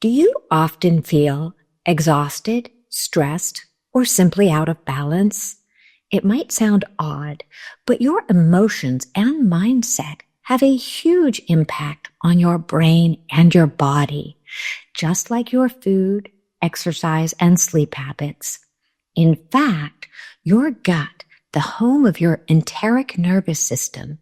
Do you often feel exhausted, stressed, or simply out of balance? It might sound odd, but your emotions and mindset have a huge impact on your brain and your body, just like your food, exercise, and sleep habits. In fact, your gut, the home of your enteric nervous system,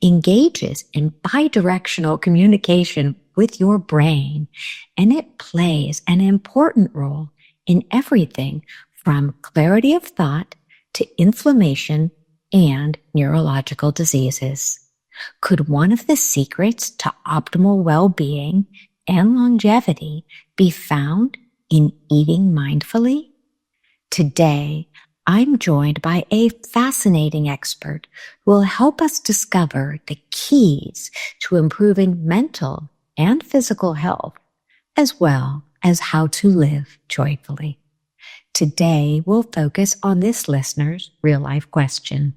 engages in bidirectional communication with your brain, and it plays an important role in everything from clarity of thought to inflammation and neurological diseases. Could one of the secrets to optimal well-being and longevity be found in eating mindfully? Today, I'm joined by a fascinating expert who will help us discover the keys to improving mental and physical health, as well as how to live joyfully. Today, we'll focus on this listener's real-life question.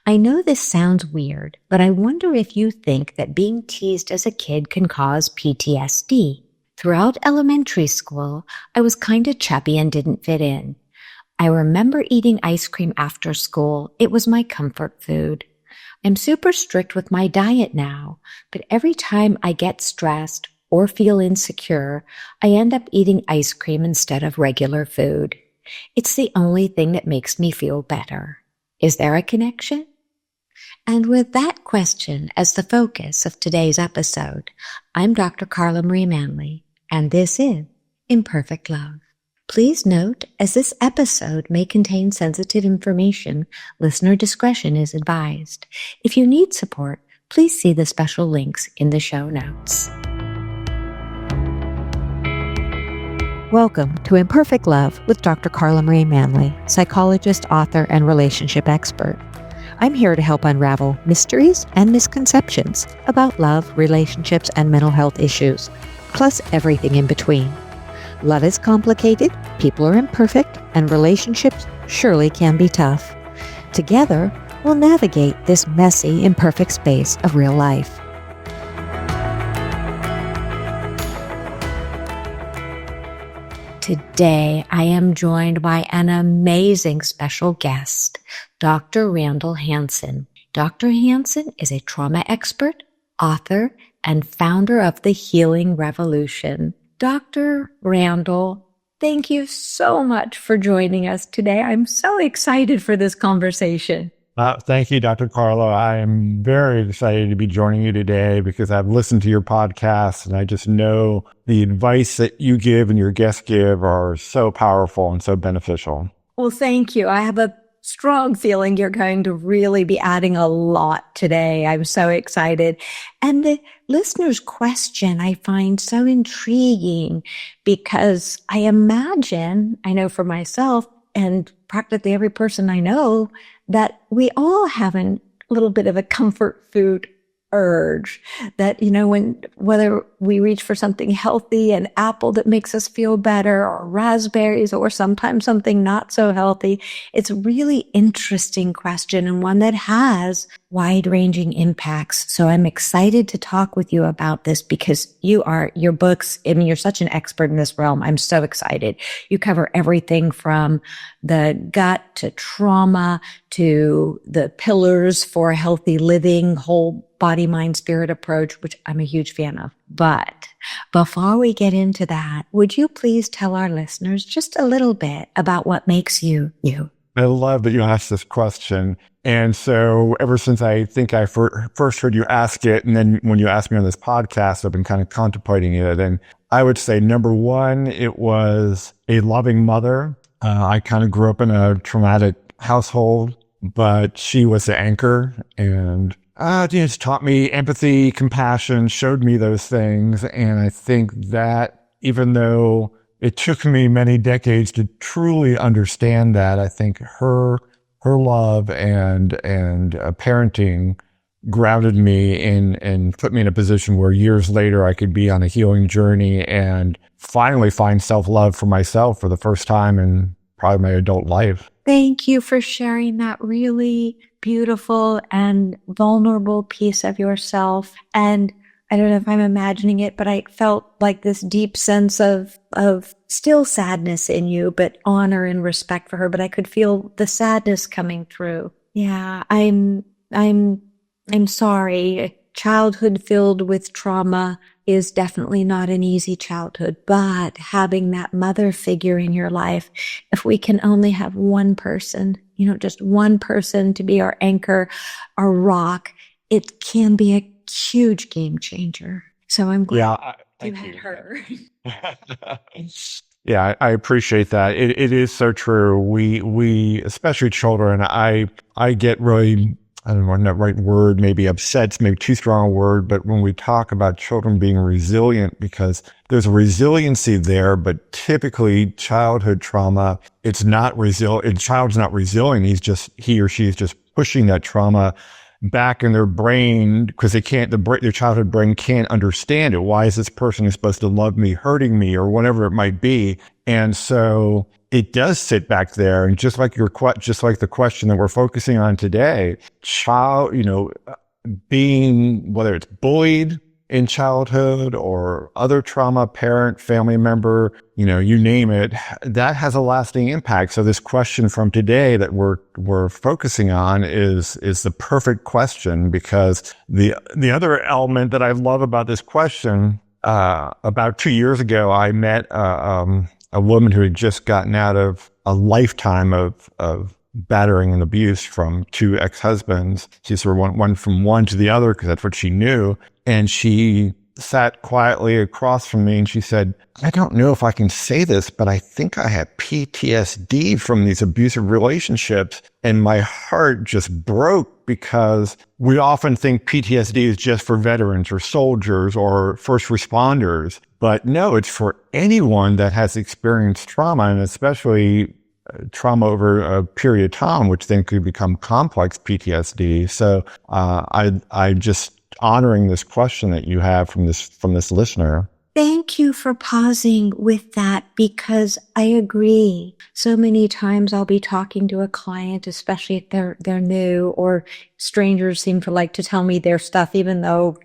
I know this sounds weird, but I wonder if you think that being teased as a kid can cause PTSD. Throughout elementary school, I was kind of chubby and didn't fit in. I remember eating ice cream after school. It was my comfort food. I'm super strict with my diet now, but every time I get stressed or feel insecure, I end up eating ice cream instead of regular food. It's the only thing that makes me feel better. Is there a connection? And with that question as the focus of today's episode, I'm Dr. Carla Marie Manley, and this is Imperfect Love. Please note, as this episode may contain sensitive information, listener discretion is advised. If you need support, please see the special links in the show notes. Welcome to Imperfect Love with Dr. Carla Marie Manley, psychologist, author, and relationship expert. I'm here to help unravel mysteries and misconceptions about love, relationships, and mental health issues, plus everything in between. Love is complicated, people are imperfect, and relationships surely can be tough. Together, we'll navigate this messy, imperfect space of real life. Today, I am joined by an amazing special guest, Dr. Randall Hansen. Dr. Hansen is a trauma expert, author, and founder of the Healing Revolution. Dr. Randall, thank you so much for joining us today. I'm so excited for this conversation. Thank you, Dr. Carla. I am very excited to be joining you today because I've listened to your podcast and I just know the advice that you give and your guests give are so powerful and so beneficial. Well, thank you. I have a strong feeling you're going to really be adding a lot today. I'm so excited. And the listener's question I find so intriguing because I imagine, I know for myself and practically every person I know, that we all have a little bit of a comfort food urge that, whether we reach for something healthy, an apple that makes us feel better, or raspberries, or sometimes something not so healthy. It's a really interesting question and one that has wide-ranging impacts. So I'm excited to talk with you about this because your books, you're such an expert in this realm. I'm so excited. You cover everything from the gut to trauma to the pillars for healthy living, whole body, mind, spirit approach, which I'm a huge fan of. But before we get into that, would you please tell our listeners just a little bit about what makes you, you? I love that you asked this question. And so ever since I think I first heard you ask it, and then when you asked me on this podcast, I've been kind of contemplating it. And I would say, number one, it was a loving mother. I kind of grew up in a traumatic household, but she was the anchor and it's taught me empathy, compassion, showed me those things. And I think that even though it took me many decades to truly understand that, I think her love and parenting grounded me and put me in a position where years later I could be on a healing journey and finally find self-love for myself for the first time in probably my adult life. Thank you for sharing that really beautiful and vulnerable piece of yourself. And I don't know if I'm imagining it, but I felt like this deep sense of still sadness in you, but honor and respect for her. But I could feel the sadness coming through. Yeah, I'm sorry. Childhood filled with trauma is definitely not an easy childhood, but having that mother figure in your life, if we can only have one person, just one person to be our anchor, our rock, it can be a huge game changer. So I'm glad you had her. Yeah, I appreciate that. It is so true. We especially children, I get really, I don't know what the right word, maybe upset's maybe too strong a word, but when we talk about children being resilient, because there's a resiliency there, but typically childhood trauma, it's not resilient. Child's not resilient. He or she is just pushing that trauma back in their brain because their childhood brain can't understand it. Why is this person supposed to love me, hurting me, or whatever it might be? And so it does sit back there. And just like the question that we're focusing on today, being, whether it's bullied in childhood or other trauma, parent, family member, you name it, that has a lasting impact. So this question from today that we're focusing on is the perfect question, because the other element that I love about this question, about 2 years ago, I met a woman who had just gotten out of a lifetime of battering and abuse from 2 ex-husbands. She sort of went from one to the other because that's what she knew. And she sat quietly across from me and she said, I don't know if I can say this, but I think I have PTSD from these abusive relationships. And my heart just broke, because we often think PTSD is just for veterans or soldiers or first responders. But no, it's for anyone that has experienced trauma, and especially trauma over a period of time, which then could become complex PTSD. So I just honoring this question that you have from this listener. Thank you for pausing with that, because I agree. So many times I'll be talking to a client, especially if they're new, or strangers seem to like to tell me their stuff, even though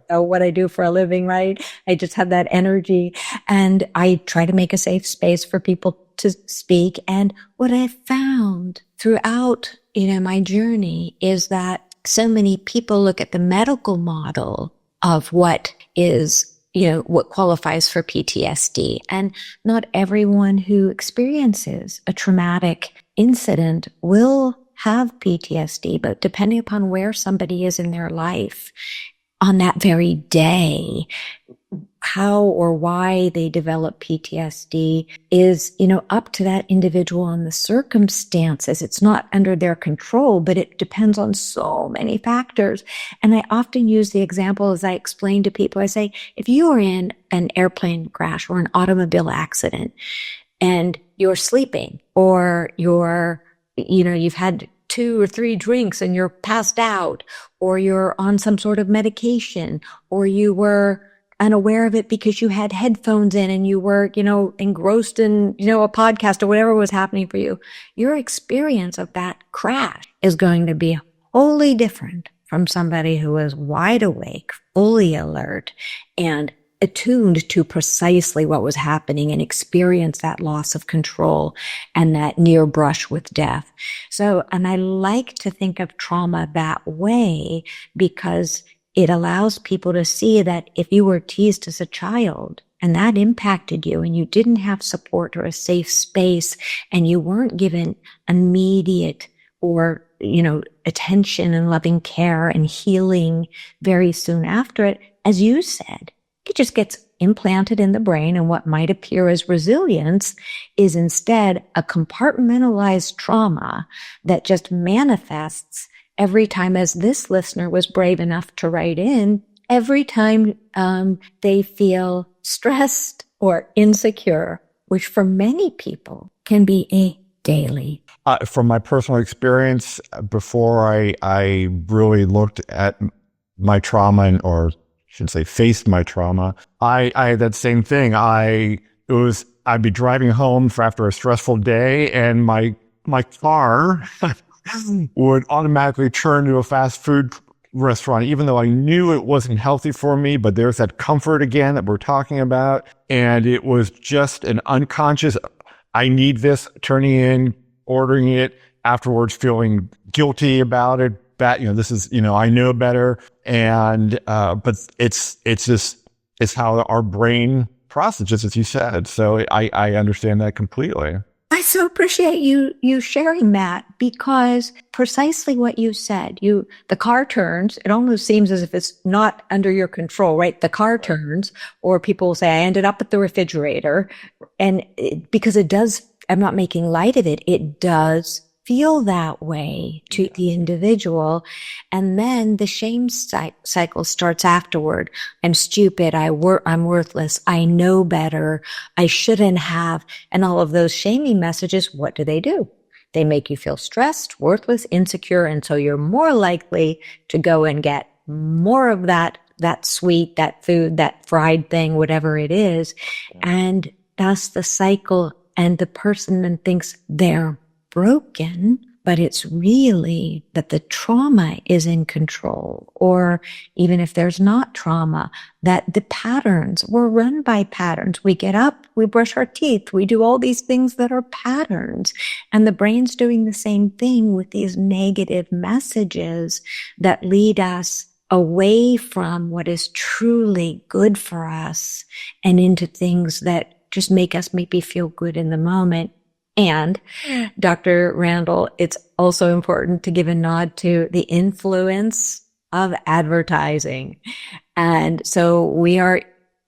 what I do for a living, right? I just have that energy, and I try to make a safe space for people to speak. And what I found throughout, my journey is that so many people look at the medical model of what is, what qualifies for PTSD. And not everyone who experiences a traumatic incident will have PTSD, but depending upon where somebody is in their life on that very day, how or why they develop PTSD is, up to that individual and the circumstances. It's not under their control, but it depends on so many factors. And I often use the example, as I explain to people, I say, if you are in an airplane crash or an automobile accident and you're sleeping, or you've had 2 or 3 drinks and you're passed out, or you're on some sort of medication, or you were unaware of it because you had headphones in and you were, engrossed in, a podcast or whatever was happening for you, your experience of that crash is going to be wholly different from somebody who is wide awake, fully alert, and attuned to precisely what was happening and experienced that loss of control and that near brush with death. So, and I like to think of trauma that way, because it allows people to see that if you were teased as a child and that impacted you, and you didn't have support or a safe space, and you weren't given immediate or, attention and loving care and healing very soon after it, as you said, it just gets implanted in the brain, and what might appear as resilience is instead a compartmentalized trauma that just manifests every time, as this listener was brave enough to write in, every time they feel stressed or insecure, which for many people can be a daily. From my personal experience, before I really looked at my trauma, or I should say faced my trauma, I had that same thing. I'd be driving home after a stressful day, and my car would automatically turn to a fast food restaurant, even though I knew it wasn't healthy for me, but there's that comfort again that we're talking about. And it was just an unconscious, I need this, turning in, ordering it, afterwards feeling guilty about it. This is, I know better. And, but it's how our brain processes, as you said. So I understand that completely. I so appreciate you sharing that, because precisely what you said, the car turns, it almost seems as if it's not under your control, right? The car turns, or people will say, I ended up at the refrigerator. And because it does, I'm not making light of it, it does feel that way to the individual. And then the shame cycle starts afterward. I'm stupid. I'm worthless. I know better. I shouldn't have. And all of those shaming messages, what do? They make you feel stressed, worthless, insecure. And so you're more likely to go and get more of that sweet, that food, that fried thing, whatever it is. And thus the cycle, and the person then thinks they're broken, but it's really that the trauma is in control. Or even if there's not trauma, that the patterns, we're run by patterns. We get up, we brush our teeth, we do all these things that are patterns. And the brain's doing the same thing with these negative messages that lead us away from what is truly good for us and into things that just make us maybe feel good in the moment. And Dr. Randall, it's also important to give a nod to the influence of advertising. And so we are,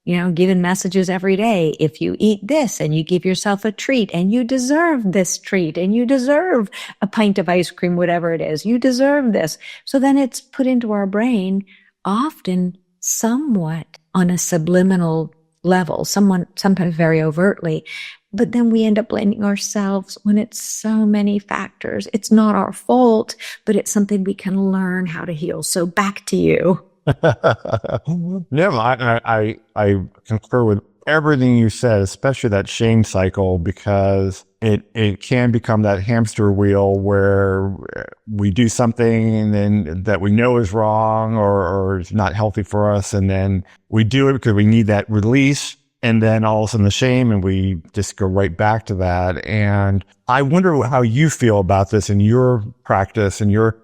given messages every day. If you eat this and you give yourself a treat and you deserve this treat and you deserve a pint of ice cream, whatever it is, you deserve this. So then it's put into our brain, often somewhat on a subliminal level, sometimes very overtly. But then we end up blaming ourselves when it's so many factors. It's not our fault, but it's something we can learn how to heal. So back to you. No, I concur with everything you said, especially that shame cycle, because it can become that hamster wheel where we do something and then that we know is wrong or is not healthy for us. And then we do it because we need that release. And then all of a sudden the shame, and we just go right back to that. And I wonder how you feel about this in your practice and your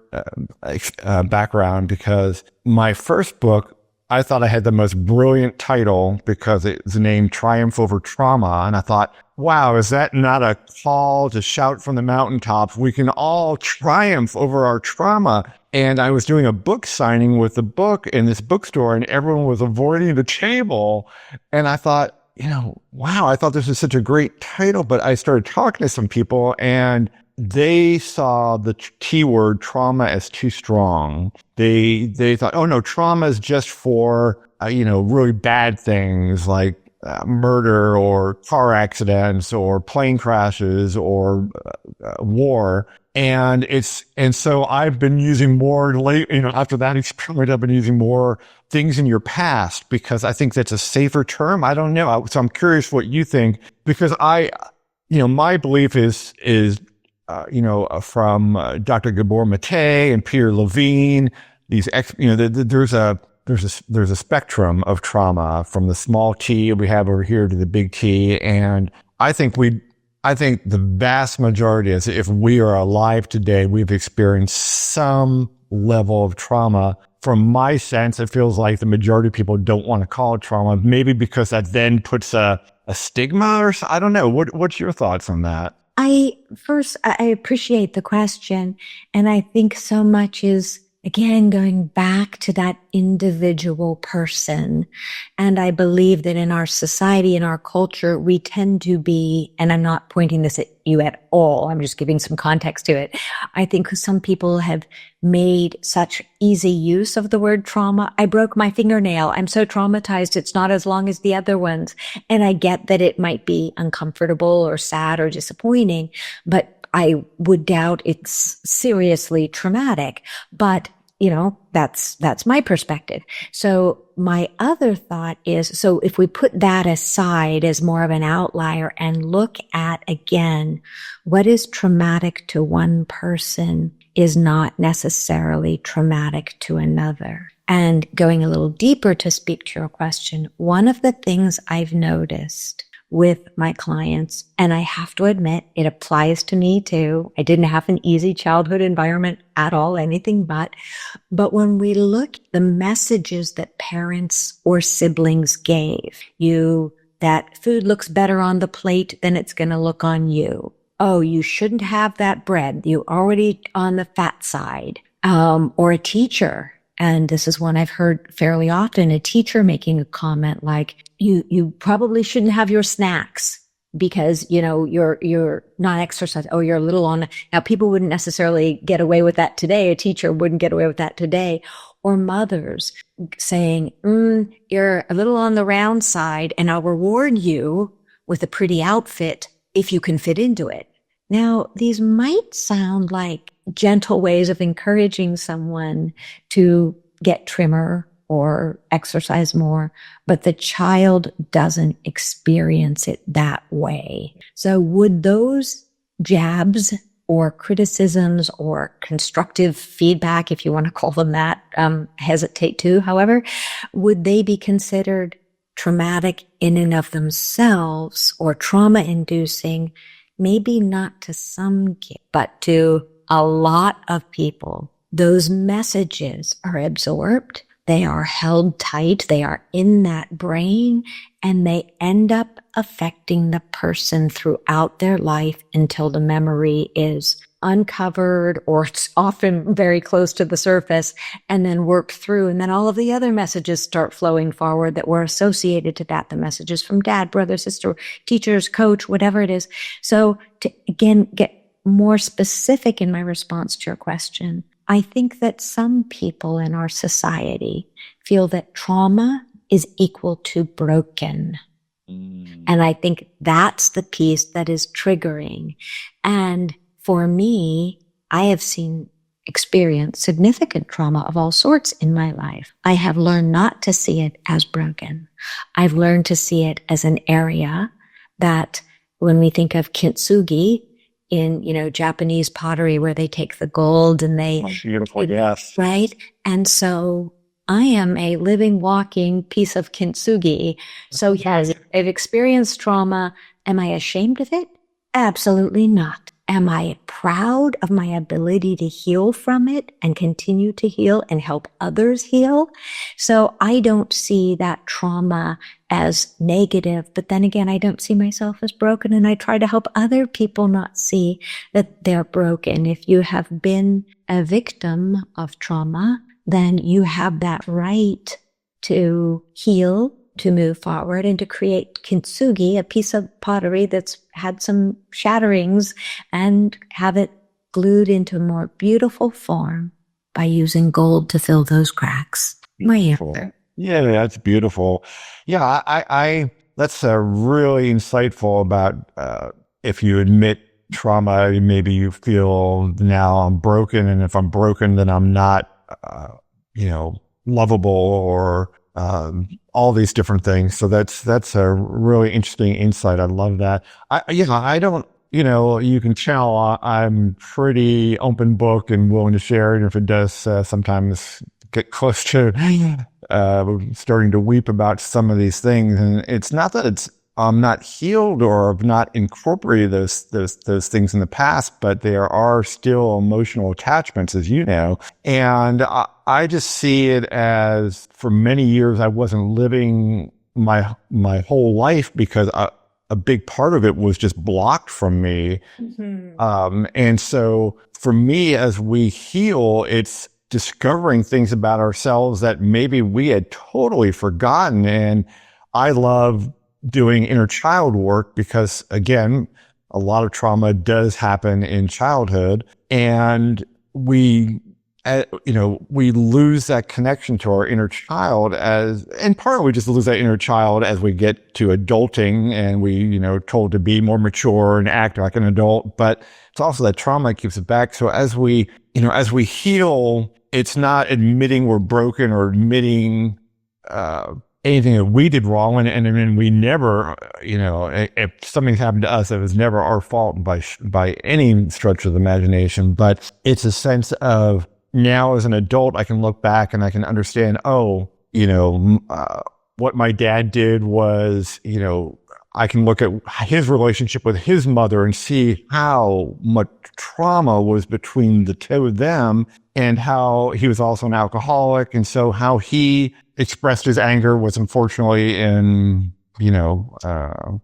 background, because my first book, I thought I had the most brilliant title because it's named Triumph Over Trauma. And I thought, wow, is that not a call to shout from the mountaintops? We can all triumph over our trauma. And I was doing a book signing with the book in this bookstore, and everyone was avoiding the table. And I thought, wow, I thought this was such a great title. But I started talking to some people, and they saw the T word, trauma, as too strong. They thought, oh no, trauma is just for, really bad things like murder or car accidents or plane crashes or war. And so I've been using more after that experiment, I've been using more things in your past, because I think that's a safer term. I don't know. So I'm curious what you think, because my belief is from Dr. Gabor Mate and Peter Levine, there's a spectrum of trauma from the small T we have over here to the big T. And I think the vast majority is, if we are alive today, we've experienced some level of trauma. From my sense, it feels like the majority of people don't want to call it trauma, maybe because that then puts a stigma or I don't know. What's your thoughts on that? I appreciate the question. And I think so much is, again, going back to that individual person. And I believe that in our society, in our culture, we tend to be, and I'm not pointing this at you at all, I'm just giving some context to it. I think some people have made such easy use of the word trauma. I broke my fingernail. I'm so traumatized. It's not as long as the other ones. And I get that it might be uncomfortable or sad or disappointing, but I would doubt it's seriously traumatic, but that's my perspective. So my other thought is, so if we put that aside as more of an outlier and look at, again, what is traumatic to one person, is not necessarily traumatic to another. And going a little deeper to speak to your question, one of the things I've noticed with my clients, and I have to admit, it applies to me too. I didn't have an easy childhood environment at all, anything but. But when we look at the messages that parents or siblings gave you, that food looks better on the plate than it's going to look on you. Oh, you shouldn't have that bread. You're already on the fat side. Or a teacher. And this is one I've heard fairly often, a teacher making a comment like, you probably shouldn't have your snacks because, you're not exercising. Oh, you're a little on. Now, people wouldn't necessarily get away with that today. A teacher wouldn't get away with that today. Or mothers saying, you're a little on the round side and I'll reward you with a pretty outfit if you can fit into it. Now, these might sound like gentle ways of encouraging someone to get trimmer or exercise more, but the child doesn't experience it that way. So would those jabs or criticisms or constructive feedback, if you want to call them that, hesitate to, however, would they be considered traumatic in and of themselves or trauma-inducing? Maybe not to some kids, but to a lot of people. Those messages are absorbed. They are held tight. They are in that brain and they end up affecting the person throughout their life until the memory is uncovered or it's often very close to the surface and then worked through. And then all of the other messages start flowing forward that were associated to that. The messages from dad, brother, sister, teachers, coach, whatever it is. So to again, get more specific in my response to your question, I think that some people in our society feel that trauma is equal to broken. And I think that's the piece that is triggering. And for me, I have experienced significant trauma of all sorts in my life. I have learned not to see it as broken. I've learned to see it as an area that when we think of Kintsugi in, Japanese pottery where they take the gold and they... Oh, beautiful, yes. Right? And so I am a living, walking piece of Kintsugi. So yes, I've experienced trauma. Am I ashamed of it? Absolutely not. Am I proud of my ability to heal from it and continue to heal and help others heal? So I don't see that trauma as negative, but then again, I don't see myself as broken and I try to help other people not see that they're broken. If you have been a victim of trauma, then you have that right to heal, to move forward and to create Kintsugi, a piece of pottery that's had some shatterings, and have it glued into a more beautiful form by using gold to fill those cracks. My answer. Yeah, that's beautiful. Yeah, I that's really insightful about if you admit trauma, maybe you feel now I'm broken, and if I'm broken, then I'm not, lovable or all these different things. So that's a really interesting insight. I love that. I don't, you can tell I'm pretty open book and willing to share. And if it does sometimes get close to starting to weep about some of these things, and it's not that I'm not healed or have not incorporated those things in the past, but there are still emotional attachments, as you know. And I just see it as, for many years, I wasn't living my whole life because a big part of it was just blocked from me. Mm-hmm. And so for me, as we heal, it's discovering things about ourselves that maybe we had totally forgotten. And I love doing inner child work because, again, a lot of trauma does happen in childhood, and we lose that connection to our inner child and partly we just lose that inner child as we get to adulting and we, told to be more mature and act like an adult, but it's also that trauma keeps it back. So as we heal, it's not admitting we're broken or admitting, anything that we did wrong. And I mean, we never, if something happened to us, it was never our fault by any stretch of the imagination. But it's a sense of now as an adult, I can look back and I can understand, what my dad did was, I can look at his relationship with his mother and see how much trauma was between the two of them, and how he was also an alcoholic. And so how he expressed his anger was unfortunately in, what's the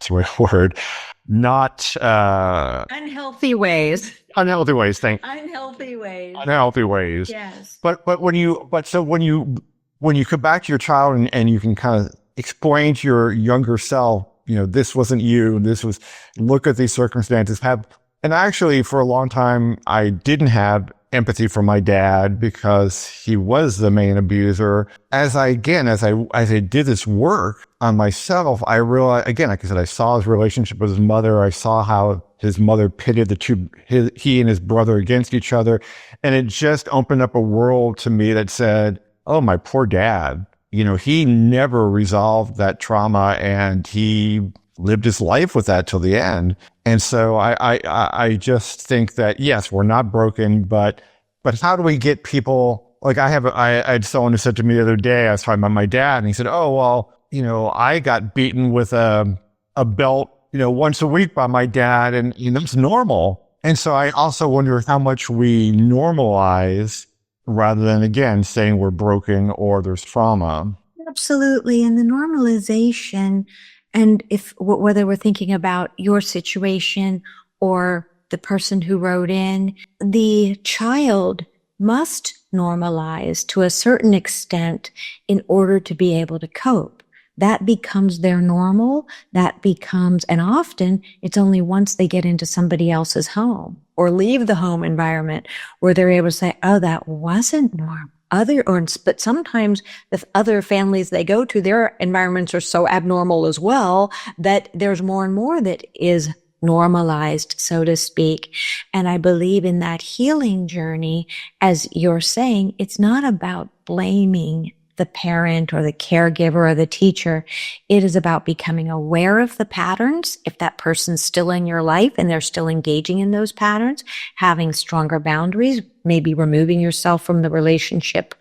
right word? Not, unhealthy ways. Unhealthy ways. Unhealthy ways. Unhealthy ways. Yes. But when you come back to your child and you can kind of explain to your younger self, this wasn't you, look at these circumstances, and actually for a long time, I didn't have empathy for my dad because he was the main abuser. As I did this work on myself, I realized, again, like I said, I saw his relationship with his mother. I saw how his mother pitted the two, he and his brother against each other. And it just opened up a world to me that said, oh, my poor dad. He never resolved that trauma, and he lived his life with that till the end. And so I just think that, yes, we're not broken, but how do we get people, like I had someone who said to me the other day, I was talking about my dad, and he said, oh, well, I got beaten with a belt, once a week by my dad, and that's normal. And so I also wonder how much we normalize rather than, again, saying we're broken or there's trauma. Absolutely. And the normalization, and whether we're thinking about your situation or the person who wrote in, the child must normalize to a certain extent in order to be able to cope. That becomes their normal. And often it's only once they get into somebody else's home or leave the home environment where they're able to say, oh, that wasn't normal. But sometimes the other families they go to, their environments are so abnormal as well that there's more and more that is normalized, so to speak. And I believe in that healing journey, as you're saying, it's not about blaming the parent or the caregiver or the teacher. It is about becoming aware of the patterns. If that person's still in your life and they're still engaging in those patterns, having stronger boundaries, maybe removing yourself from the relationship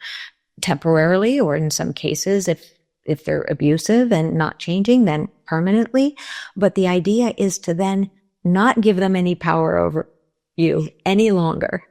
temporarily, or in some cases, if they're abusive and not changing, then permanently. But the idea is to then not give them any power over you any longer,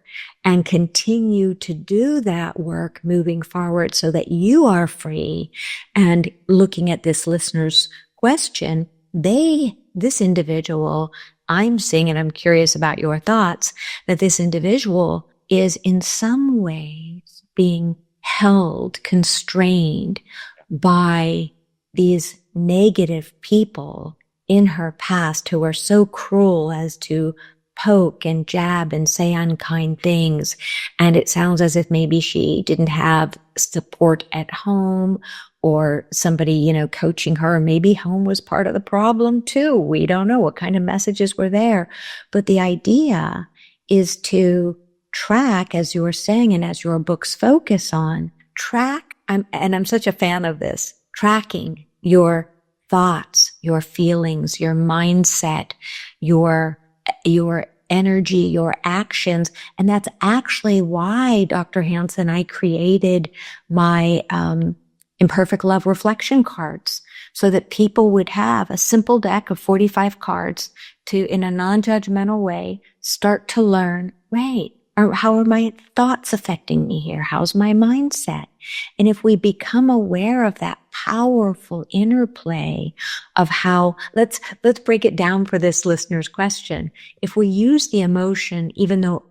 and continue to do that work moving forward so that you are free. And looking at this listener's question, this individual, I'm seeing, and I'm curious about your thoughts, that this individual is in some ways being held, constrained by these negative people in her past who are so cruel as to poke and jab and say unkind things. And it sounds as if maybe she didn't have support at home or somebody, coaching her. Maybe home was part of the problem too. We don't know what kind of messages were there. But the idea is to track, as you were saying, and as your books focus on, I'm such a fan of this, tracking your thoughts, your feelings, your mindset, your energy, your actions. And that's actually why, Dr. Hansen, I created my Imperfect Love reflection cards, so that people would have a simple deck of 45 cards to, in a non-judgmental way, start to learn, wait, or how are my thoughts affecting me here? How's my mindset? And if we become aware of that powerful interplay of how, let's break it down for this listener's question. If we use the emotion, even though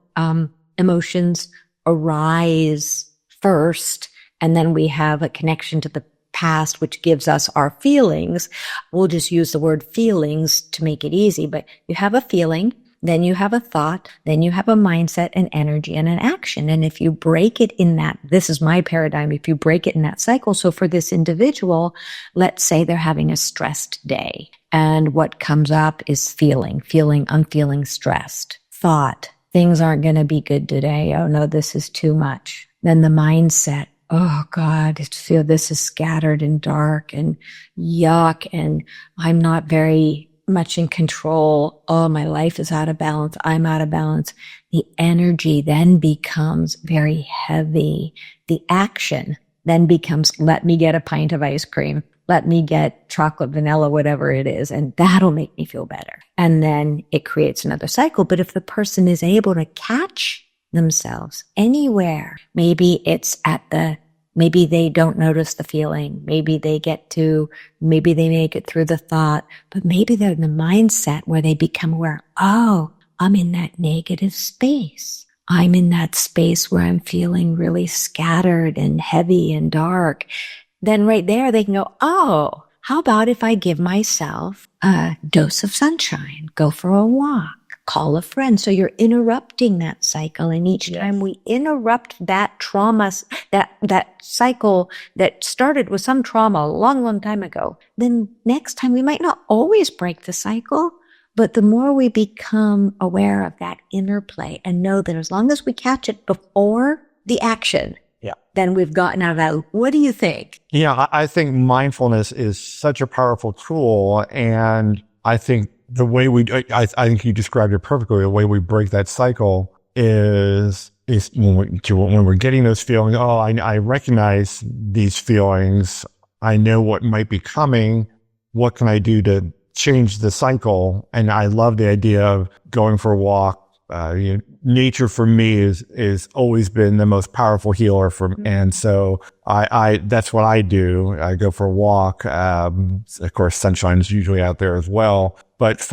emotions arise first, and then we have a connection to the past, which gives us our feelings, we'll just use the word feelings to make it easy. But you have a feeling, then you have a thought, then you have a mindset, an energy, and an action. And if you break it in that, this is my paradigm, if you break it in that cycle. So for this individual, let's say they're having a stressed day. And what comes up is I'm feeling stressed. Thought, things aren't going to be good today. Oh no, this is too much. Then the mindset, oh God, this is scattered and dark and yuck, and I'm not very much in control. Oh, my life is out of balance. I'm out of balance. The energy then becomes very heavy. The action then becomes, let me get a pint of ice cream. Let me get chocolate, vanilla, whatever it is, and that'll make me feel better. And then it creates another cycle. But if the person is able to catch themselves anywhere, maybe maybe they don't notice the feeling. Maybe they make it through the thought, but maybe they're in the mindset where they become aware, oh, I'm in that negative space. I'm in that space where I'm feeling really scattered and heavy and dark. Then right there, they can go, oh, how about if I give myself a dose of sunshine, go for a walk, call a friend. So you're interrupting that cycle. And each time we interrupt that trauma, that cycle that started with some trauma a long, long time ago, then next time we might not always break the cycle, but the more we become aware of that interplay and know that as long as we catch it before the action, then we've gotten out of that. What do you think? Yeah, I think mindfulness is such a powerful tool. And I think the way I think you described it perfectly. The way we break that cycle is when we're getting those feelings. Oh, I recognize these feelings. I know what might be coming. What can I do to change the cycle? And I love the idea of going for a walk. Nature for me is always been the most powerful healer and so I that's what I do. I go for a walk. Of course, sunshine is usually out there as well, but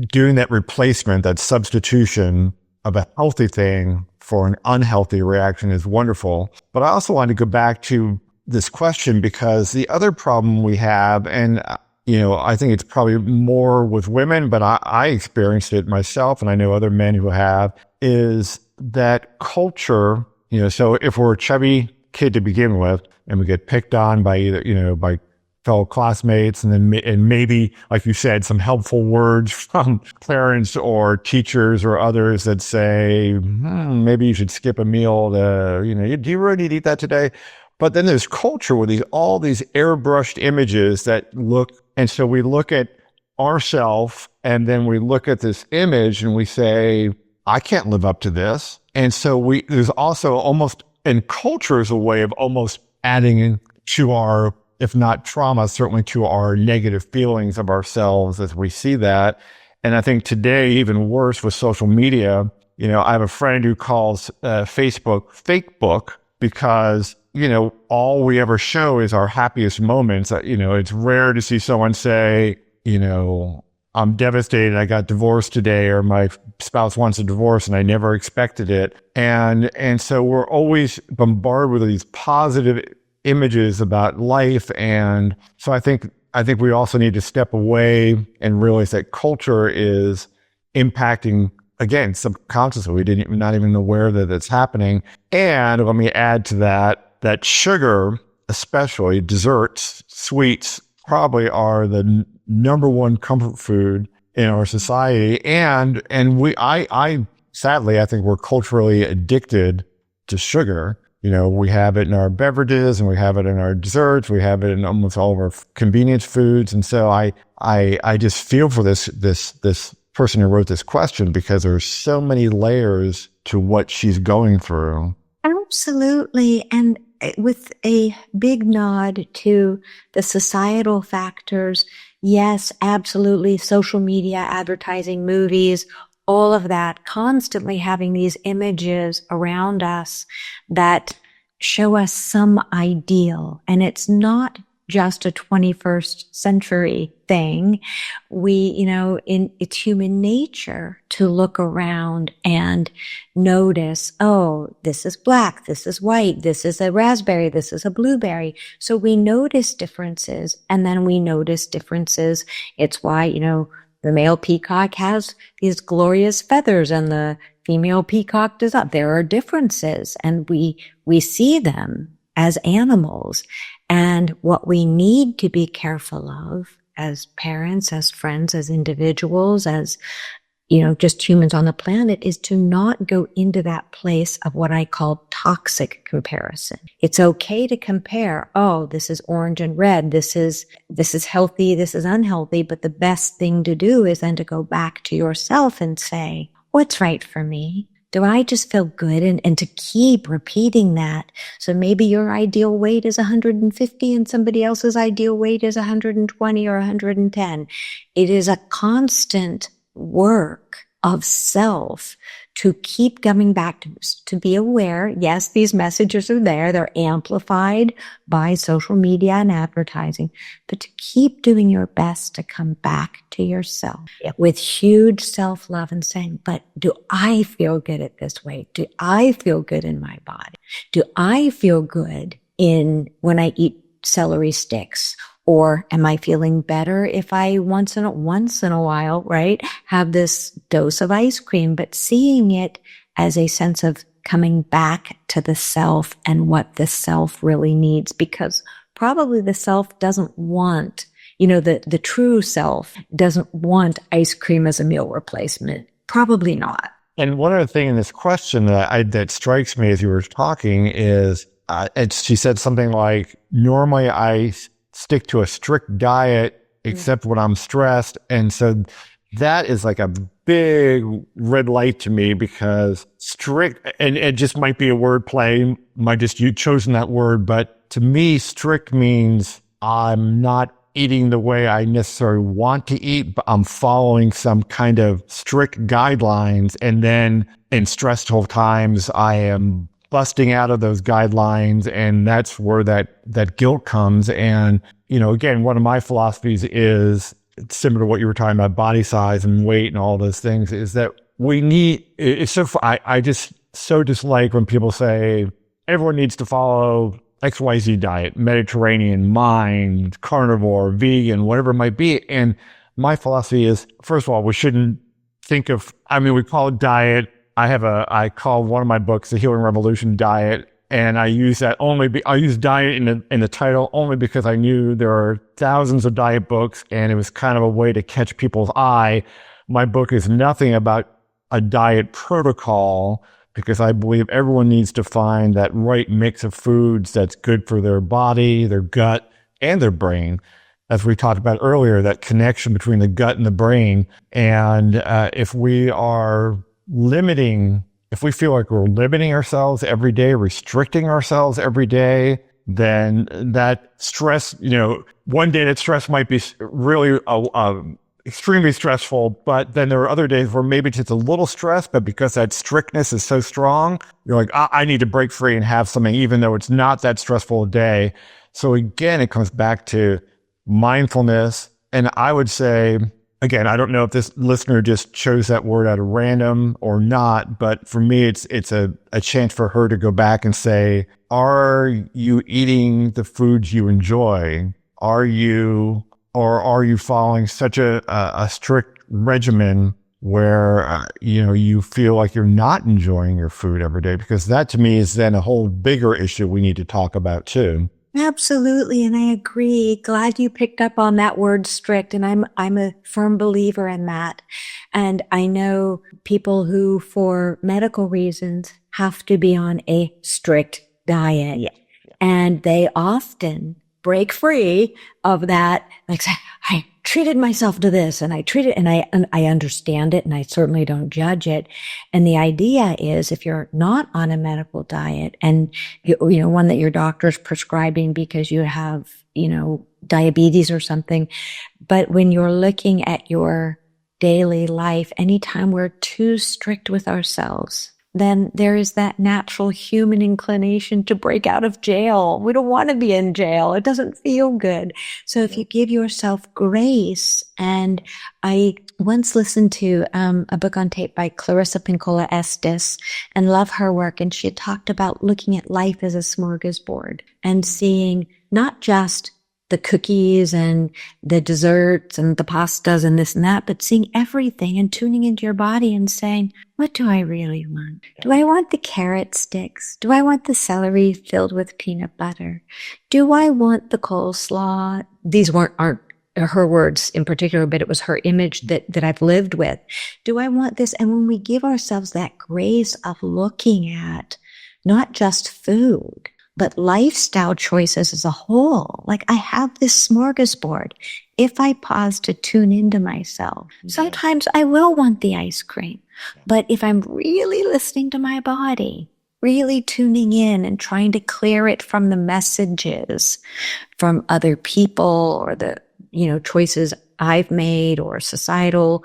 doing that replacement, that substitution of a healthy thing for an unhealthy reaction is wonderful. But I also want to go back to this question because the other problem we have, and I think it's probably more with women, but I experienced it myself, and I know other men who have, is that culture, so if we're a chubby kid to begin with, and we get picked on by either, by fellow classmates, and maybe, like you said, some helpful words from parents or teachers or others that say, maybe you should skip a meal do you really need to eat that today? But then there's culture with all these airbrushed images that look, and so we look at ourselves and then we look at this image and we say, I can't live up to this. And so there's also almost, and culture is a way of almost adding to our, if not trauma, certainly to our negative feelings of ourselves as we see that. And I think today, even worse with social media, I have a friend who calls Facebook fake book because all we ever show is our happiest moments. It's rare to see someone say, I'm devastated. I got divorced today, or my spouse wants a divorce and I never expected it. And so we're always bombarded with these positive images about life. And so I think we also need to step away and realize that culture is impacting, again, subconsciously. We're not even aware that it's happening. And let me add to that sugar, especially desserts, sweets, probably are the number one comfort food in our society. And I sadly, I think we're culturally addicted to sugar. We have it in our beverages and we have it in our desserts. We have it in almost all of our convenience foods. And so I just feel for this person who wrote this question because there's so many layers to what she's going through. Absolutely. And with a big nod to the societal factors, yes, absolutely. Social media, advertising, movies, all of that, constantly having these images around us that show us some ideal. And it's not just a 21st century thing. It's human nature to look around and notice, oh, this is black, this is white, this is a raspberry, this is a blueberry. So we notice differences, and then we notice differences. It's why, the male peacock has these glorious feathers and the female peacock does not. There are differences, and we see them as animals. And what we need to be careful of as parents, as friends, as individuals, as just humans on the planet, is to not go into that place of what I call toxic comparison. It's okay to compare. Oh, this is orange and red. This is healthy. This is unhealthy. But the best thing to do is then to go back to yourself and say, what's right for me? Do I just feel good? And to keep repeating that. So maybe your ideal weight is 150 and somebody else's ideal weight is 120 or 110. It is a constant work of self to keep coming back to be aware. Yes, these messages are there. They're amplified by social media and advertising, but to keep doing your best to come back to yourself with huge self-love and saying, but do I feel good at this weight? Do I feel good in my body? Do I feel good when I eat celery sticks? Or am I feeling better if I once in a while, right, have this dose of ice cream, but seeing it as a sense of coming back to the self and what the self really needs, because probably the self doesn't want, the true self doesn't want ice cream as a meal replacement. Probably not. And one other thing in this question that strikes me as you were talking is, she said something like, normally I stick to a strict diet except when I'm stressed. And so that is like a big red light to me, because strict, and it just might be a word play, you chosen that word, but to me, strict means I'm not eating the way I necessarily want to eat, but I'm following some kind of strict guidelines. And then in stressful times, I am busting out of those guidelines, and that's where that guilt comes. And, again, one of my philosophies is similar to what you were talking about, body size and weight and all those things, is that I just so dislike when people say everyone needs to follow XYZ diet, Mediterranean, mind, carnivore, vegan, whatever it might be. And my philosophy is, first of all, we shouldn't think of, we call it diet. I call one of my books The Healing Revolution Diet, and I use that I use diet in the title only because I knew there are thousands of diet books, and it was kind of a way to catch people's eye. My book is nothing about a diet protocol, because I believe everyone needs to find that right mix of foods that's good for their body, their gut, and their brain. As we talked about earlier, that connection between the gut and the brain. And if we feel like we're limiting ourselves every day, restricting ourselves every day, then that stress, one day that stress might be really extremely stressful, but then there are other days where maybe it's just a little stress, but because that strictness is so strong, you're like, I need to break free and have something, even though it's not that stressful a day. So again, it comes back to mindfulness. And I would say, again, I don't know if this listener just chose that word out of random or not, but for me, it's a chance for her to go back and say, are you eating the foods you enjoy? Are you following such a strict regimen where, you feel like you're not enjoying your food every day? Because that to me is then a whole bigger issue we need to talk about too. Absolutely. And I agree. Glad you picked up on that word strict. And I'm a firm believer in that. And I know people who, for medical reasons, have to be on a strict diet. Yeah. And they often break free of that. Like, I treated myself to this, and I understand it, and I certainly don't judge it. And the idea is, if you're not on a medical diet, and one that your doctor's prescribing because you have, diabetes or something, but when you're looking at your daily life, anytime we're too strict with ourselves, then there is that natural human inclination to break out of jail. We don't want to be in jail. It doesn't feel good. So if you give yourself grace, and I once listened to a book on tape by Clarissa Pinkola Estes, and love her work. And she had talked about looking at life as a smorgasbord and seeing not just the cookies and the desserts and the pastas and this and that, but seeing everything and tuning into your body and saying, what do I really want? Do I want the carrot sticks? Do I want the celery filled with peanut butter? Do I want the coleslaw? These aren't her words in particular, but it was her image that I've lived with. Do I want this? And when we give ourselves that grace of looking at not just food, but lifestyle choices as a whole, like I have this smorgasbord. If I pause to tune into myself, sometimes I will want the ice cream. But if I'm really listening to my body, really tuning in and trying to clear it from the messages from other people or the, choices I've made or societal,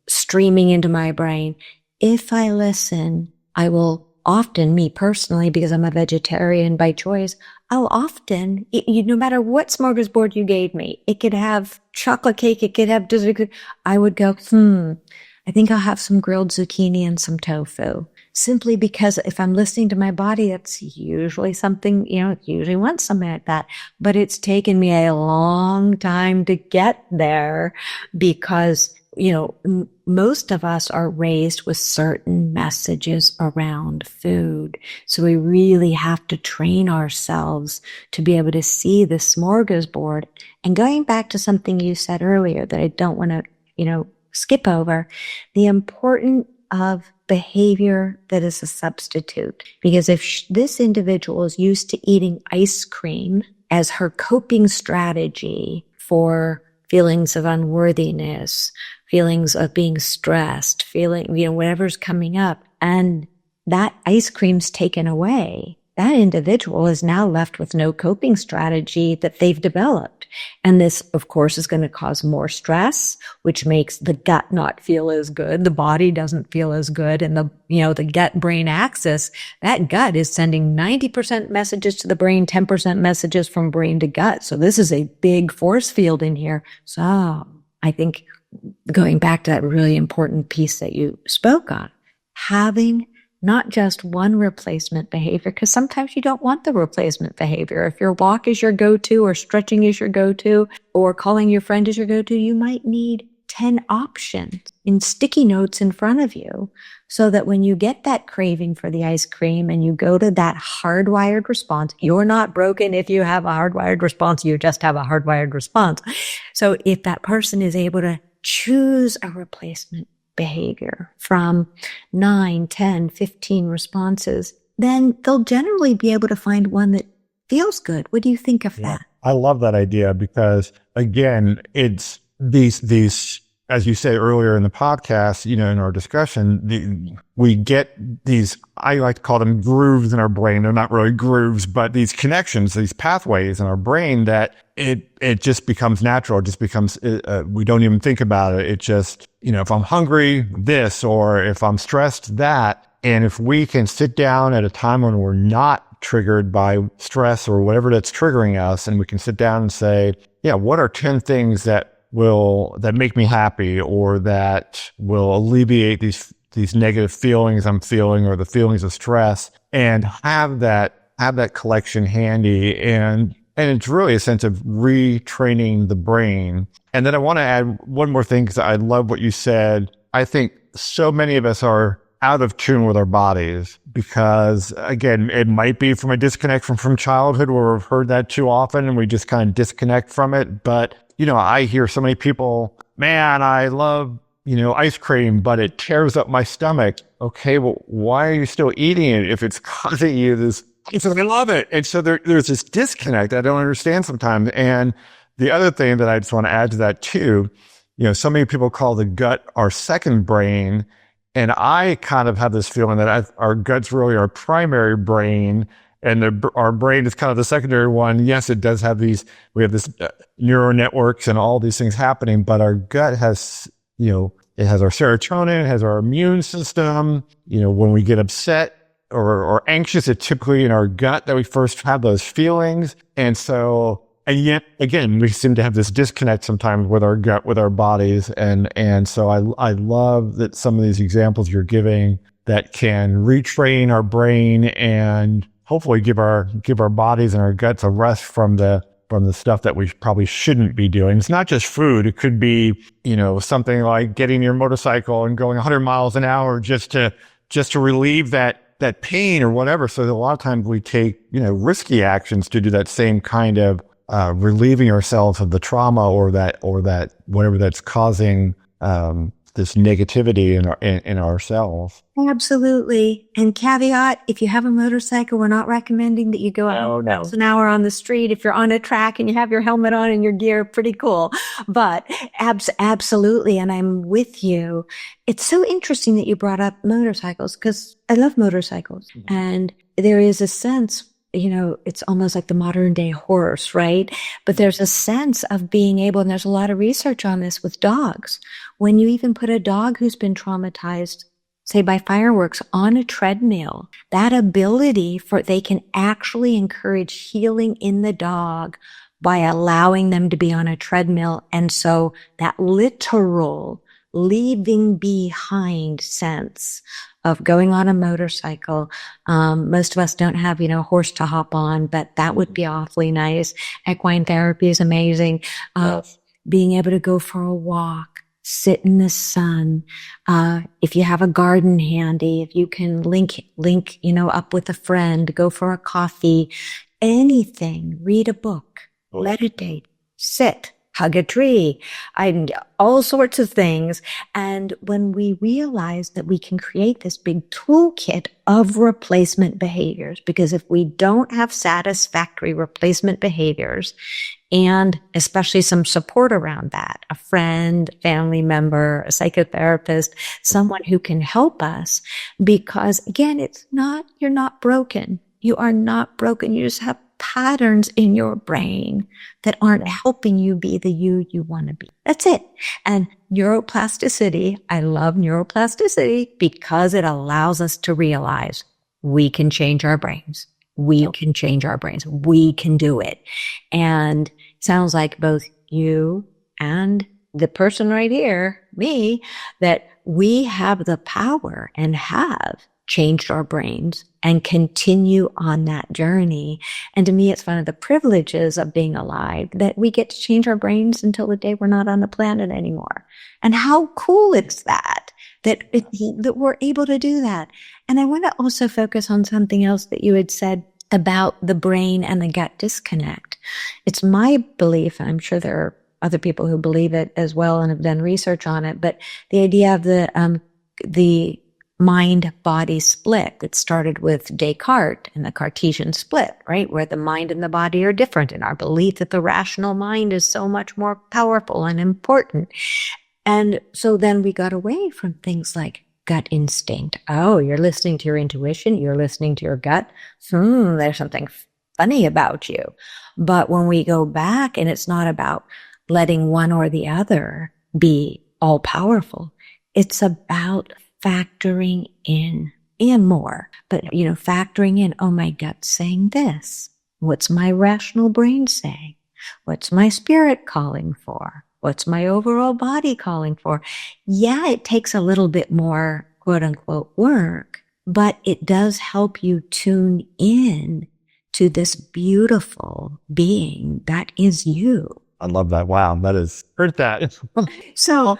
streaming into my brain, if I listen, I will often, me personally, because I'm a vegetarian by choice, I'll often, no matter what smorgasbord you gave me, it could have chocolate cake, it could have dessert, I would go, I think I'll have some grilled zucchini and some tofu. Simply because if I'm listening to my body, that's usually something, it usually wants something like that. But it's taken me a long time to get there because, most of us are raised with certain messages around food. So we really have to train ourselves to be able to see the smorgasbord. And going back to something you said earlier that I don't want to, skip over, the importance of behavior that is a substitute. Because if this individual is used to eating ice cream as her coping strategy for feelings of unworthiness, feelings of being stressed, whatever's coming up, and that ice cream's taken away, that individual is now left with no coping strategy that they've developed. And this, of course, is going to cause more stress, which makes the gut not feel as good. The body doesn't feel as good. And the gut-brain axis, that gut is sending 90% messages to the brain, 10% messages from brain to gut. So this is a big force field in here. So I think going back to that really important piece that you spoke on, having not just one replacement behavior, because sometimes you don't want the replacement behavior. If your walk is your go-to or stretching is your go-to or calling your friend is your go-to, you might need 10 options in sticky notes in front of you so that when you get that craving for the ice cream and you go to that hardwired response, you're not broken if you have a hardwired response, you just have a hardwired response. So if that person is able to choose a replacement behavior from 9, 10, 15 responses, then they'll generally be able to find one that feels good. What do you think of that? I love that idea because, again, it's these, as you said earlier in the podcast, in our discussion, we get these, I like to call them grooves in our brain. They're not really grooves, but these connections, these pathways in our brain that it just becomes natural. It just becomes, we don't even think about it. It just, if I'm hungry, this, or if I'm stressed, that. And if we can sit down at a time when we're not triggered by stress or whatever that's triggering us, and we can sit down and say, what are 10 things that make me happy or that will alleviate these negative feelings I'm feeling or the feelings of stress, and have that collection handy. And it's really a sense of retraining the brain. And then I want to add one more thing because I love what you said. I think so many of us are out of tune with our bodies because, again, it might be from a disconnect from childhood where we've heard that too often and we just kind of disconnect from it. But, I hear so many people, man, I love, ice cream, but it tears up my stomach. Okay, well, why are you still eating it if it's causing you this? I love it. And so there's this disconnect I don't understand sometimes. And the other thing that I just want to add to that too, so many people call the gut our second brain. And I kind of have this feeling that our gut's really our primary brain, and our brain is kind of the secondary one. Yes, it does have we have this neural networks and all these things happening, but our gut has, it has our serotonin, it has our immune system. When we get upset or anxious, it's typically in our gut that we first have those feelings. And yet, again, we seem to have this disconnect sometimes with our gut, with our bodies. And so I love that some of these examples you're giving that can retrain our brain and hopefully give our bodies and our guts a rest from the stuff that we probably shouldn't be doing. It's not just food. It could be, something like getting your motorcycle and going 100 miles an hour just to relieve that pain or whatever. So a lot of times we take, risky actions to do that same kind of relieving ourselves of the trauma or that whatever that's causing this negativity in ourselves. Absolutely. And caveat, if you have a motorcycle, we're not recommending that you go out miles an hour on the street. If you're on a track and you have your helmet on and your gear, pretty cool. But absolutely. And I'm with you. It's so interesting that you brought up motorcycles because I love motorcycles. Mm-hmm. And there is a sense, it's almost like the modern day horse, right? But there's a sense of being able, and there's a lot of research on this with dogs. When you even put a dog who's been traumatized, say by fireworks, on a treadmill, that ability they can actually encourage healing in the dog by allowing them to be on a treadmill. And so that literal leaving behind sense of going on a motorcycle. Most of us don't have, a horse to hop on, but that would be awfully nice. Equine therapy is amazing. Yes. Being able to go for a walk, sit in the sun. If you have a garden handy, if you can link, up with a friend, go for a coffee, anything, read a book, meditate, sit, hug a tree, all sorts of things. And when we realize that we can create this big toolkit of replacement behaviors, because if we don't have satisfactory replacement behaviors, and especially some support around that, a friend, family member, a psychotherapist, someone who can help us, because again, you're not broken. You are not broken. You just have patterns in your brain that aren't helping you be the you want to be. That's it. And neuroplasticity, I love neuroplasticity because it allows us to realize we can change our brains. We can change our brains. We can do it. And it sounds like both you and the person right here, me, that we have the power and have changed our brains and continue on that journey. And to me, it's one of the privileges of being alive that we get to change our brains until the day we're not on the planet anymore. And how cool is that we're able to do that. And I want to also focus on something else that you had said about the brain and the gut disconnect. It's my belief, and I'm sure there are other people who believe it as well and have done research on it, but the idea of the mind-body split that started with Descartes and the Cartesian split, right? Where the mind and the body are different, and our belief that the rational mind is so much more powerful and important. And so then we got away from things like gut instinct. Oh, you're listening to your intuition. You're listening to your gut. There's something funny about you. But when we go back, and it's not about letting one or the other be all powerful, it's about factoring in and more, but factoring in, oh, my gut's saying this. What's my rational brain saying? What's my spirit calling for? What's my overall body calling for? Yeah, it takes a little bit more quote unquote work, but it does help you tune in to this beautiful being that is you. I love that. Wow. That is, heard that. So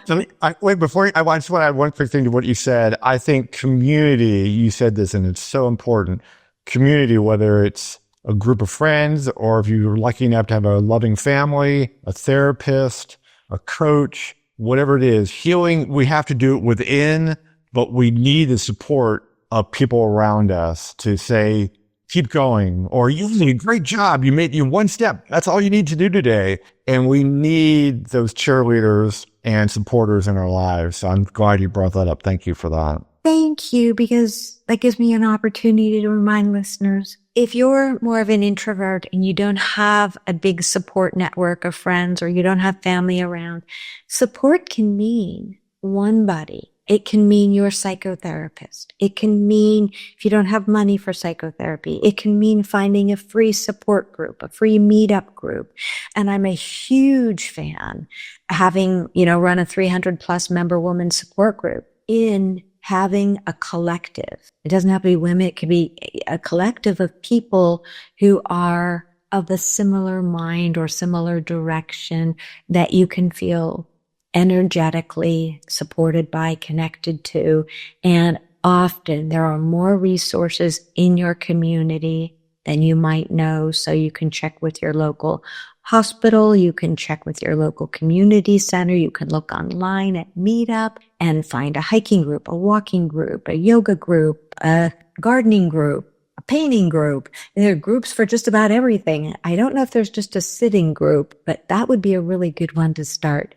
before I just want to add one quick thing to what you said. I think community, you said this and it's so important. Community, whether it's a group of friends or if you're lucky enough to have a loving family, a therapist, a coach, whatever it is, healing, we have to do it within, but we need the support of people around us to say, keep going, or you did a great job. You made one step. That's all you need to do today. And we need those cheerleaders and supporters in our lives. So I'm glad you brought that up. Thank you for that. Thank you, because that gives me an opportunity to remind listeners, if you're more of an introvert and you don't have a big support network of friends or you don't have family around, support can mean one buddy. It can mean your psychotherapist. It can mean if you don't have money for psychotherapy, it can mean finding a free support group, a free meetup group. And I'm a huge fan having, run a 300 plus member woman support group in having a collective. It doesn't have to be women. It could be a collective of people who are of a similar mind or similar direction that you can feel energetically supported by, connected to. And often there are more resources in your community than you might know. So you can check with your local hospital. You can check with your local community center. You can look online at Meetup and find a hiking group, a walking group, a yoga group, a gardening group, a painting group. There are groups for just about everything. I don't know if there's just a sitting group, but that would be a really good one to start.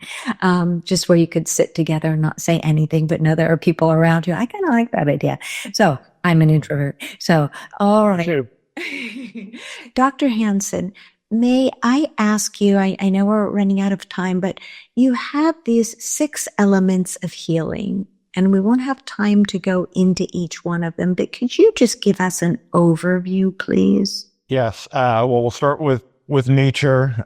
Just where you could sit together and not say anything, but know there are people around you. I kind of like that idea. So I'm an introvert. So, all right. Sure. Dr. Hansen, may I ask you, I know we're running out of time, but you have these 6 elements of healing, and we won't have time to go into each one of them, but could you just give us an overview, please? Yes. Well, we'll start with nature.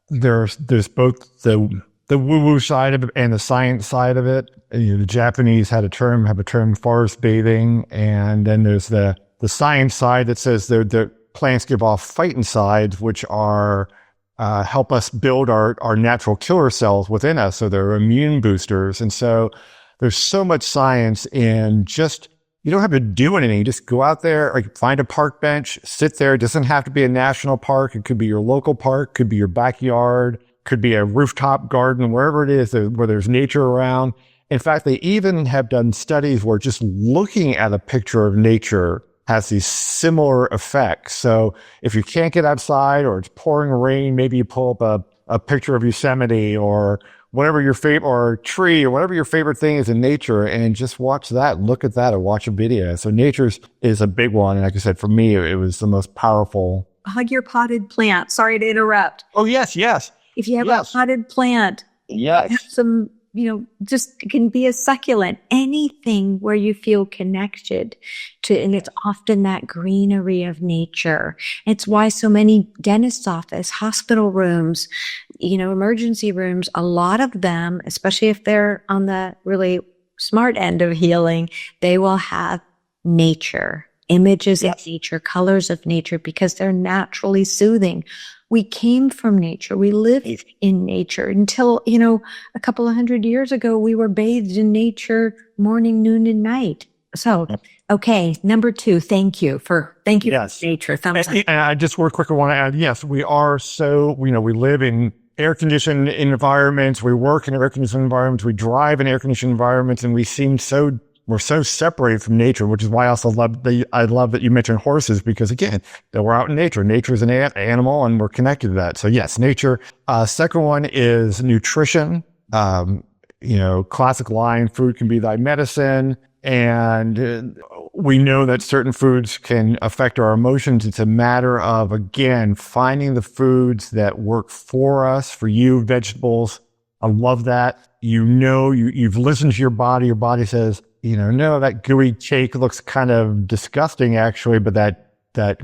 There's both the woo-woo side of it and the science side of it. The Japanese have a term forest bathing, and then there's the science side that says the plants give off phytoncides, which are help us build our natural killer cells within us, so they're immune boosters. And so there's so much science in just, you don't have to do anything. You just go out there, or find a park bench, sit there. It doesn't have to be a national park. It could be your local park, could be your backyard, could be a rooftop garden, wherever it is where there's nature around. In fact, they even have done studies where just looking at a picture of nature has these similar effects. So if you can't get outside or it's pouring rain, maybe you pull up a picture of Yosemite or whatever your favorite, or a tree, or whatever your favorite thing is in nature, and just watch that, look at that, or watch a video. So nature is a big one. And like I said, for me, it was the most powerful. Hug your potted plant. Sorry to interrupt. Oh, yes. If you have a potted plant, yes, have some, just it can be a succulent, anything where you feel connected to, and it's often that greenery of nature. It's why so many dentist's office, hospital rooms, emergency rooms, a lot of them, especially if they're on the really smart end of healing, they will have nature, images of nature, colors of nature, because they're naturally soothing. We came from nature. We lived in nature until, a couple of 100 years ago, we were bathed in nature morning, noon, and night. So, okay. Number 2, thank you for nature. Thumbs up. And I just real quick want to add, yes, we are so, we live in air-conditioned environments. We work in air-conditioned environments. We drive in air-conditioned environments, and we're so separated from nature, which is why I also love that you mentioned horses, because again, that we're out in nature. Nature is an animal, and we're connected to that. So yes, nature. Second one is nutrition. Classic line, food can be thy medicine. And we know that certain foods can affect our emotions. It's a matter of, again, finding the foods that work for us. For you, vegetables. I love that. You've listened to your body. Your body says, no, that gooey cake looks kind of disgusting, actually, but that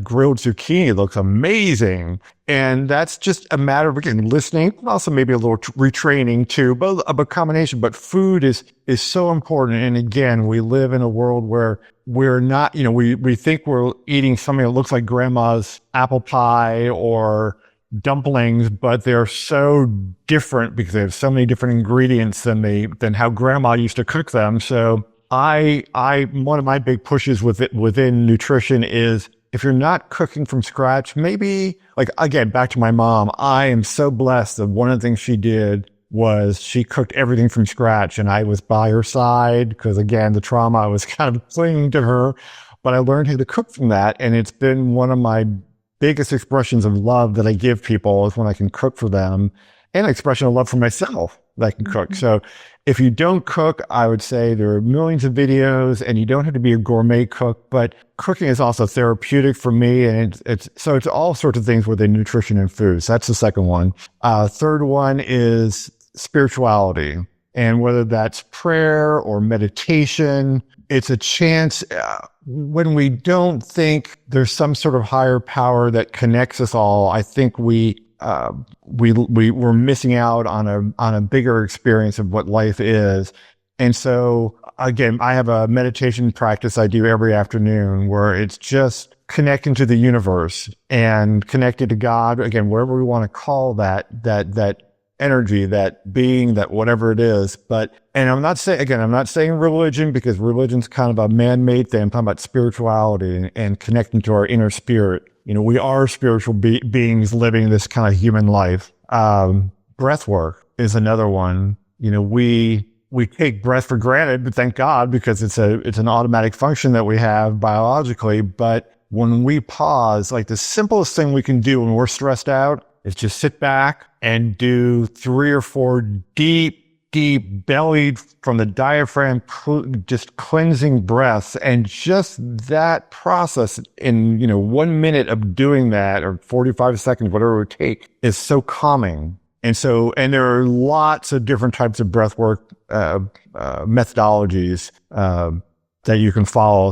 grilled zucchini looks amazing. And that's just a matter of, again, listening, also maybe a little retraining too, but a combination. But food is so important. And again, we live in a world where we're not, we think we're eating something that looks like grandma's apple pie or dumplings, but they're so different because they have so many different ingredients than how grandma used to cook them. So one of my big pushes within nutrition is, if you're not cooking from scratch, maybe, like, again, back to my mom, I am so blessed that one of the things she did was she cooked everything from scratch, and I was by her side because, again, the trauma, I was kind of clinging to her, but I learned how to cook from that. And it's been one of my biggest expressions of love that I give people, is when I can cook for them, and an expression of love for myself that I can cook. Mm-hmm. So if you don't cook, I would say there are millions of videos, and you don't have to be a gourmet cook, but cooking is also therapeutic for me. And it's all sorts of things within nutrition and food. So that's the second one. Third one is spirituality. And whether that's prayer or meditation, it's a chance when we don't think there's some sort of higher power that connects us all. I think we're missing out on a bigger experience of what life is. And so again, I have a meditation practice I do every afternoon where it's just connecting to the universe and connected to God, again, wherever we want to call that energy, that being, that whatever it is. And I'm not saying religion, because religion's kind of a man-made thing. I'm talking about spirituality and connecting to our inner spirit. We are spiritual beings living this kind of human life. Breath work is another one. We take breath for granted, but thank God, because it's an automatic function that we have biologically. But when we pause, like the simplest thing we can do when we're stressed out is just sit back and do 3 or 4 deep bellied from the diaphragm, just cleansing breaths. And just that process in, 1 minute of doing that, or 45 seconds, whatever it would take, is so calming. And there are lots of different types of breath work methodologies that you can follow.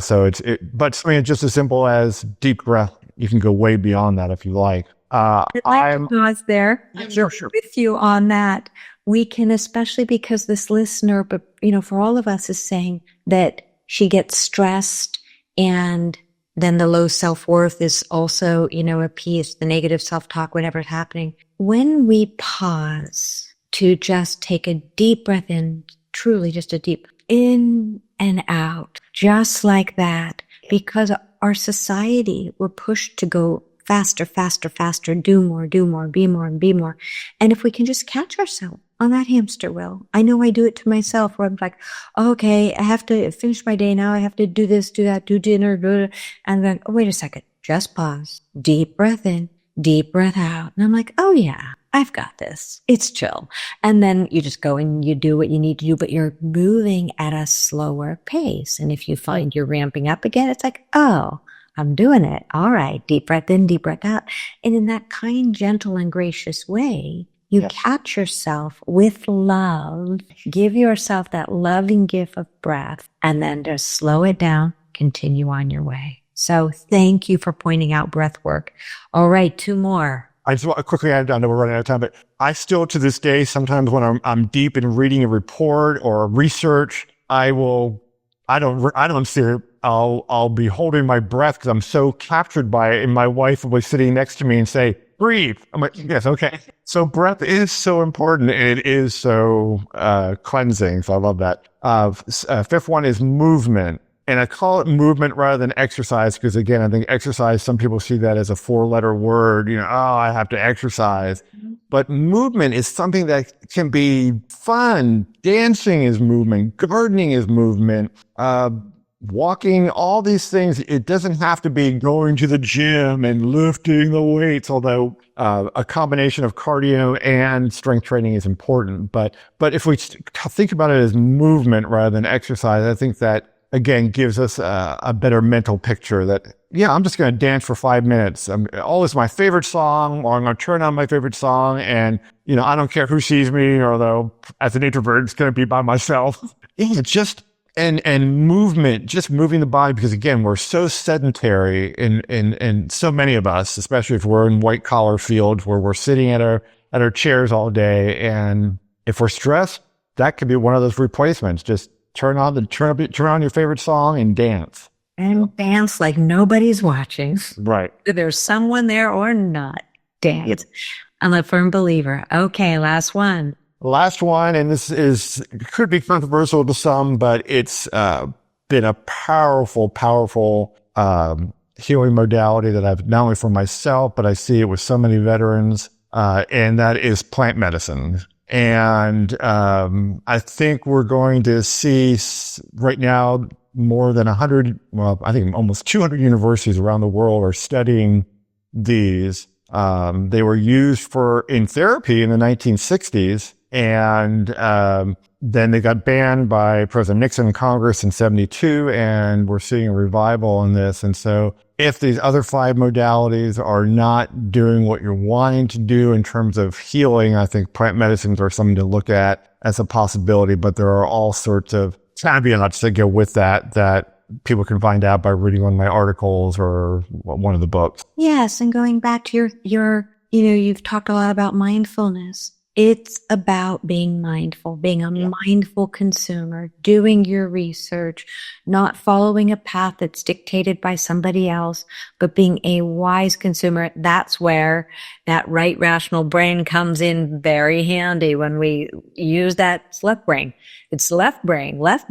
But just as simple as deep breath. You can go way beyond that if you like. I'd like to pause there. Sure. With you on that. We can, especially because this listener, but for all of us, is saying that she gets stressed, and then the low self-worth is also, a piece, the negative self-talk, whatever's happening. When we pause to just take a deep breath in, truly just a deep in and out, just like that, because our society, we're pushed to go faster, do more, be more, and be more. And if we can just catch ourselves on that hamster wheel, I know I do it to myself, where I'm like, okay, I have to finish my day now. I have to do this, do that, do dinner, and then, oh, wait a second, just pause, deep breath in, deep breath out. And I'm like, oh yeah, I've got this. It's chill. And then you just go and you do what you need to do, but you're moving at a slower pace. And if you find you're ramping up again, it's like, oh, I'm doing it. All right. Deep breath in, deep breath out. And in that kind, gentle, and gracious way, you catch yourself with love, give yourself that loving gift of breath, and then just slow it down, continue on your way. So thank you for pointing out breath work. All right. 2 more. I just want to quickly add, I know we're running out of time, but I still, to this day, sometimes when I'm deep in reading a report or research, I'll be holding my breath because I'm so captured by it. And my wife will be sitting next to me and say, breathe. I'm like, yes, okay. So breath is so important, and it is so cleansing. So I love that. 5th one is movement. And I call it movement rather than exercise because, again, I think exercise, some people see that as a 4-letter word, I have to exercise. But movement is something that can be fun. Dancing is movement. Gardening is movement. Walking, all these things. It doesn't have to be going to the gym and lifting the weights, although a combination of cardio and strength training is important. But if we think about it as movement rather than exercise, I think that, again, gives us a better mental picture that, I'm just going to dance for 5 minutes. This is my favorite song, or I'm going to turn on my favorite song, and, I don't care who sees me, although as an introvert, it's going to be by myself. And movement, just moving the body, because, again, we're so sedentary in so many of us, especially if we're in white collar fields where we're sitting at our chairs all day. And if we're stressed, that could be one of those replacements. Just turn on your favorite song and dance. And dance like nobody's watching. Right. There's someone there or not. Dance. I'm a firm believer. Okay, last one. Last one, and this could be controversial to some, but it's been a powerful healing modality that I've not only for myself, but I see it with so many veterans, and that is plant medicine. And I think we're going to see right now more than 100, I think almost 200 universities around the world are studying these. They were used in therapy in the 1960s. And then they got banned by President Nixon in Congress in 72, and we're seeing a revival in this. And so if these other 5 modalities are not doing what you're wanting to do in terms of healing, I think plant medicines are something to look at as a possibility. But there are all sorts of caveats that go with that people can find out by reading one of my articles or one of the books. Yes, and going back to your you've talked a lot about mindfulness. It's about being mindful, being a mindful consumer, doing your research, not following a path that's dictated by somebody else, but being a wise consumer. That's where that right rational brain comes in very handy when we use that left brain. It's left brain. Yes,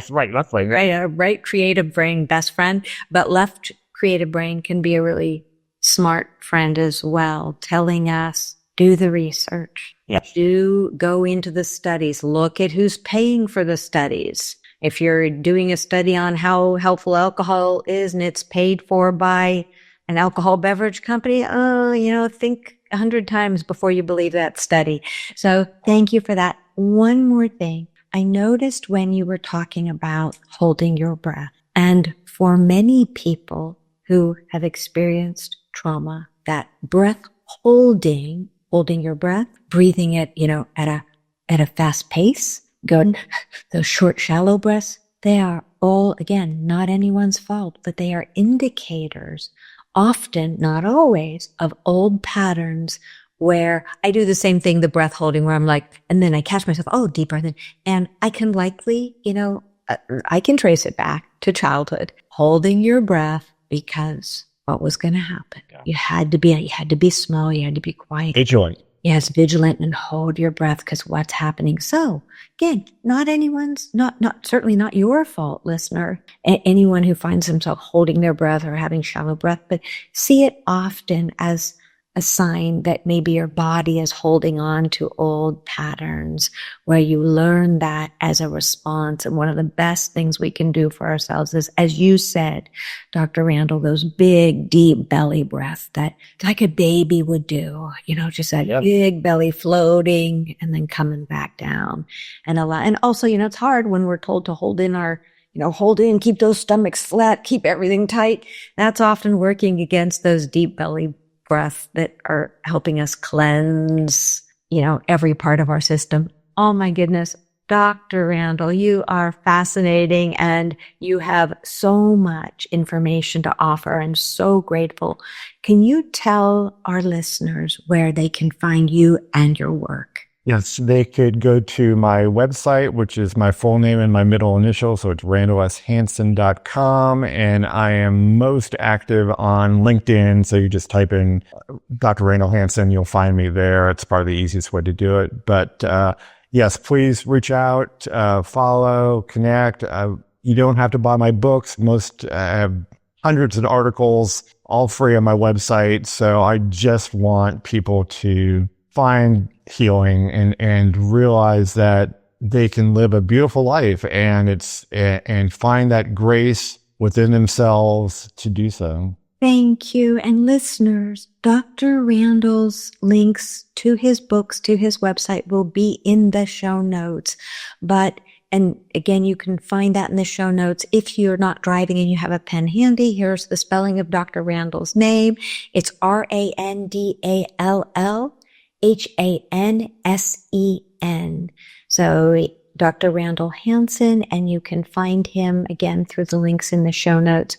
right, left brain. Right creative brain, best friend, but left creative brain can be a really smart friend as well, telling us, do the research. Yes. Do go into the studies. Look at who's paying for the studies. If you're doing a study on how helpful alcohol is and it's paid for by an alcohol beverage company, think 100 times before you believe that study. So thank you for that. One more thing. I noticed when you were talking about holding your breath, and for many people who have experienced trauma, that breath holding your breath, breathing it, at a fast pace, those short, shallow breaths, they are all, again, not anyone's fault, but they are indicators, often, not always, of old patterns where I do the same thing, the breath holding, where I'm like, and then I catch myself, deep breath in, and I can likely, I can trace it back to childhood, holding your breath because what was going to happen? Yeah. You had to be slow. You had to be quiet. Vigilant. Yes, vigilant, and hold your breath because what's happening. So again, certainly not your fault, listener. Anyone who finds themselves holding their breath or having shallow breath, but see it often as a sign that maybe your body is holding on to old patterns where you learn that as a response. And one of the best things we can do for ourselves is, as you said, Dr. Randall, those big, deep belly breaths that like a baby would do, just that big belly floating and then coming back down. And also, it's hard when we're told to hold in, keep those stomachs flat, keep everything tight. That's often working against those deep belly breaths that are helping us cleanse, every part of our system. Oh my goodness. Dr. Randall, you are fascinating and you have so much information to offer. I'm so grateful. Can you tell our listeners where they can find you and your work? Yes, they could go to my website, which is my full name and my middle initial. So it's randallshansen.com. And I am most active on LinkedIn. So you just type in Dr. Randall Hansen, you'll find me there. It's probably the easiest way to do it. But yes, please reach out, follow, connect. You don't have to buy my books. Most have hundreds of articles, all free on my website. So I just want people to find healing and realize that they can live a beautiful life and find that grace within themselves to do so. Thank you. And listeners, Dr. Randall's links to his books, to his website will be in the show notes. And again, you can find that in the show notes. If you're not driving and you have a pen handy, here's the spelling of Dr. Randall's name. It's RandallHansen. So Dr. Randall Hansen, and you can find him again through the links in the show notes.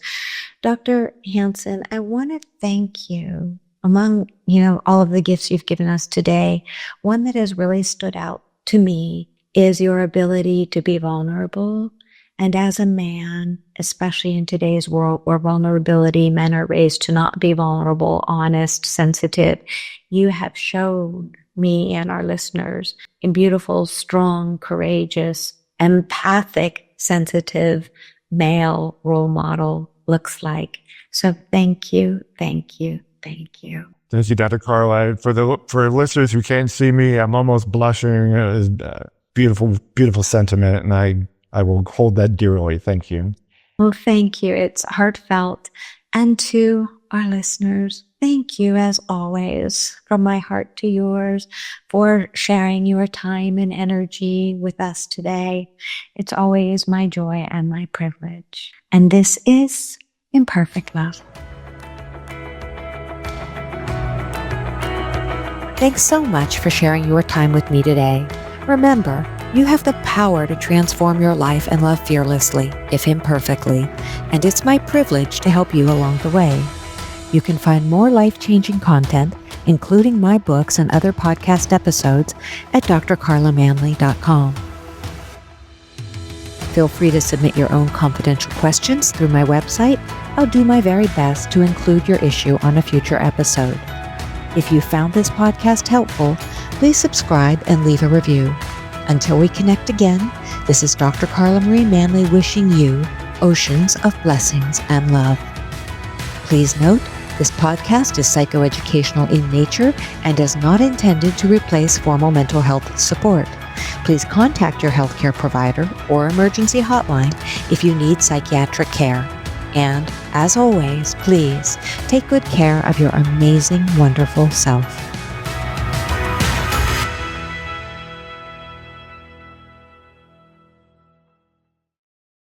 Dr. Hansen, I want to thank you. Among, all of the gifts you've given us today, one that has really stood out to me is your ability to be vulnerable. And as a man, especially in today's world where vulnerability, men are raised to not be vulnerable, honest, sensitive, you have showed me and our listeners a beautiful, strong, courageous, empathic, sensitive male role model looks like. So thank you, thank you, thank you. Thank you, Dr. Carla. For listeners who can't see me, I'm almost blushing. It's beautiful, beautiful sentiment, and I will hold that dearly. Thank you. Well, thank you. It's heartfelt. And to our listeners, thank you as always, from my heart to yours, for sharing your time and energy with us today. It's always my joy and my privilege. And this is Imperfect Love. Thanks so much for sharing your time with me today. Remember, you have the power to transform your life and love fearlessly, if imperfectly, and it's my privilege to help you along the way. You can find more life-changing content including my books and other podcast episodes at drcarlamanley.com. Feel free to submit your own confidential questions through my website. I'll do my very best to include your issue on a future episode. If you found this podcast helpful, please subscribe and leave a review. Until we connect again, this is Dr. Carla Marie Manley wishing you oceans of blessings and love. Please note, this podcast is psychoeducational in nature and is not intended to replace formal mental health support. Please contact your healthcare provider or emergency hotline if you need psychiatric care. And, as always, please take good care of your amazing, wonderful self.